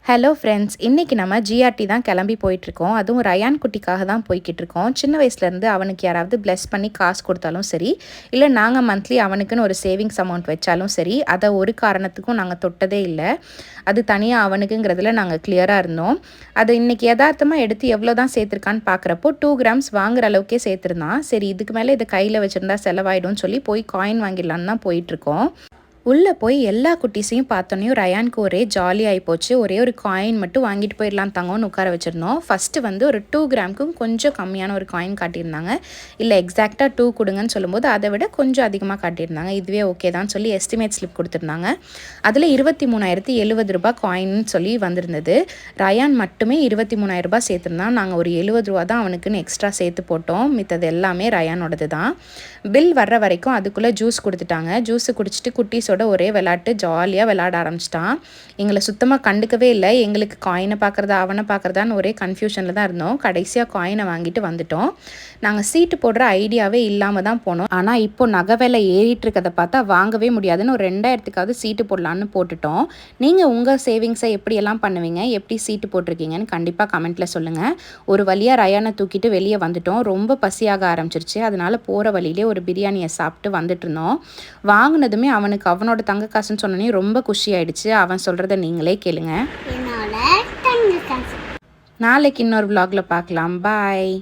Hello friends, இன்றைக்கி நம்ம GRT தான் கிளம்பி போயிட்டுருக்கோம். அதுவும் ரயான் குட்டிக்காக தான் போய்கிட்டுருக்கோம். சின்ன வயசுலேருந்து அவனுக்கு யாராவது ப்ளெஸ் பண்ணி காசு கொடுத்தாலும் சரி, இல்லை நாங்கள் மந்த்லி அவனுக்குன்னு ஒரு சேவிங்ஸ் அமௌண்ட் வச்சாலும் சரி, அதை ஒரு காரணத்துக்கும் நாங்கள் தொட்டதே இல்லை. அது தனியாக அவனுக்குங்கிறதுல நாங்கள் கிளியராக இருந்தோம். அது இன்றைக்கி யதார்த்தமாக எடுத்து எவ்வளோ தான் சேர்த்துருக்கான்னு பார்க்குறப்போ 2 கிராம்ஸ் வாங்குற அளவுக்கே சேர்த்துருந்தான். சரி, இதுக்கு மேலே இதை கையில் வச்சுருந்தா செலவாயிடும்னு சொல்லி போய் காயின் வாங்கிடலான்னு தான் போயிட்டுருக்கோம். உள்ளே போய் எல்லா குட்டீஸையும் பார்த்தோன்னையும் ரயானுக்கு ஒரே ஜாலி ஆகிப்போச்சு. ஒரே ஒரு காயின் மட்டும் வாங்கிட்டு போயிடலாம் தங்கன்னு உட்கார வச்சுருந்தோம். ஃபஸ்ட்டு வந்து ஒரு 2 கிராமுக்கும் கொஞ்சம் கம்மியான ஒரு காயின் காட்டியிருந்தாங்க. இல்லை எக்ஸாக்டாக 2 கொடுங்கன்னு சொல்லும்போது அதை விட கொஞ்சம் அதிகமாக காட்டியிருந்தாங்க. இதுவே ஓகே தான் சொல்லி எஸ்டிமேட் ஸ்லிப் கொடுத்துருந்தாங்க. அதில் 23,070 ரூபாய் காயின்னு சொல்லி வந்திருந்தது. ரயான் மட்டுமே 23,000 ரூபாய் சேர்த்துருந்தான். நாங்கள் ஒரு 70 ரூபா தான் அவனுக்குன்னு எக்ஸ்ட்ரா சேர்த்து போட்டோம். மித்தது எல்லாமே ரயானோடது தான். பில் வர்ற வரைக்கும் அதுக்குள்ளே ஜூஸ் கொடுத்துட்டாங்க. ஜூஸு குடிச்சிட்டு குட்டீஸ் ஒரே விளையாட்டு ஜாலியாக விளையாட ஆரம்பிச்சிட்டான். எங்களை சுத்தமாக கண்டுக்கவே இல்லை. எங்களுக்கு காயினை பார்க்குறதா அவனை பார்க்குறதான்னு ஒரே கன்ஃபியூஷனில் தான் இருந்தோம். கடைசியாக காயினை வாங்கிட்டு வந்துட்டோம். நாங்கள் சீட்டு போடுற ஐடியாவே இல்லாமல் தான் போனோம். ஆனால் இப்போ நகை விலை ஏறிட்டு இருக்கிறத பார்த்தா வாங்கவே முடியாதுன்னு ஒரு 2000க்காவது சீட்டு போடலான்னு போட்டுட்டோம். நீங்கள் உங்கள் சேவிங்ஸை எப்படியெல்லாம் பண்ணுவீங்க, எப்படி சீட்டு போட்டிருக்கீங்கன்னு கண்டிப்பாக கமெண்ட்டில் சொல்லுங்கள். ஒரு வழியாக ரயானை தூக்கிட்டு வெளியே வந்துட்டோம். ரொம்ப பசியாக ஆரம்பிச்சிருச்சு. அதனால் போகிற வழியிலே ஒரு பிரியாணியை சாப்பிட்டு வந்துட்டு இருந்தோம். வாங்கினதுமே அவனுக்கு அவனோட தங்க காசுன்னு சொன்னோன்னே ரொம்ப குஷி ஆயிடுச்சு. அவன் சொல்கிறத நீங்களே கேளுங்க. நாளைக்கு இன்னொரு vlogல பார்க்கலாம். பாய்.